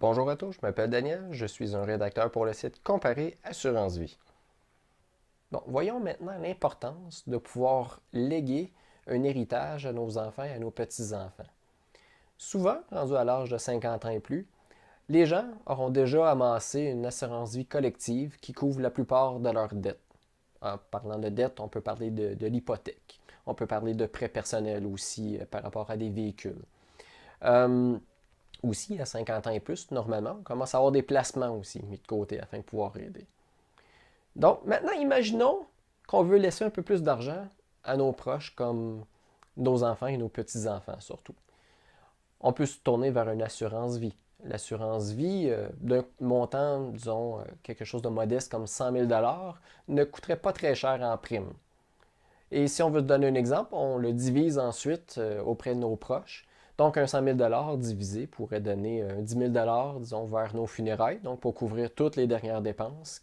Bonjour à tous, je m'appelle Daniel, je suis un rédacteur pour le site Comparé Assurance Vie. Bon, voyons maintenant l'importance de pouvoir léguer un héritage à nos enfants et à nos petits-enfants. Souvent, rendus à l'âge de 50 ans et plus, les gens auront déjà amassé une assurance vie collective qui couvre la plupart de leurs dettes. En parlant de dettes, on peut parler de l'hypothèque. On peut parler de prêts personnels aussi par rapport à des véhicules. Euh, Aussi, à 50 ans et plus, normalement, on commence à avoir des placements aussi mis de côté afin de pouvoir aider. Donc, maintenant, imaginons qu'on veut laisser un peu plus d'argent à nos proches, comme nos enfants et nos petits-enfants surtout. On peut se tourner vers une assurance vie. L'assurance vie d'un montant, disons, quelque chose de modeste comme 100 000 ne coûterait pas très cher en prime. Et si on veut te donner un exemple, on le divise ensuite auprès de nos proches. Donc, un 100 000 divisé pourrait donner un 10 000 disons, vers nos funérailles, donc pour couvrir toutes les dernières dépenses.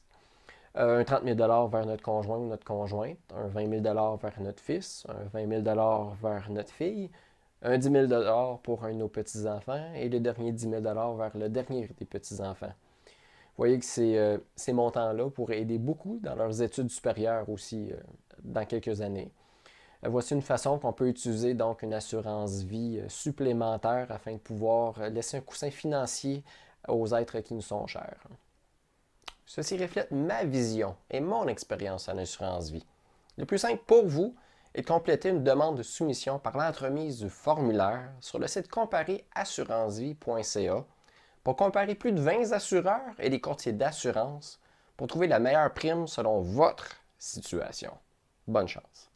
Un 30 000 vers notre conjoint ou notre conjointe, un 20 000 vers notre fils, un 20 000 vers notre fille, un 10 000 pour un de nos petits-enfants et le dernier 10 000 vers le dernier des petits-enfants. Vous voyez que ces montants-là pourraient aider beaucoup dans leurs études supérieures aussi dans quelques années. Voici une façon qu'on peut utiliser donc une assurance vie supplémentaire afin de pouvoir laisser un coussin financier aux êtres qui nous sont chers. Ceci reflète ma vision et mon expérience en assurance vie. Le plus simple pour vous est de compléter une demande de soumission par l'entremise du formulaire sur le site comparéassurancevie.ca pour comparer plus de 20 assureurs et des courtiers d'assurance pour trouver la meilleure prime selon votre situation. Bonne chance!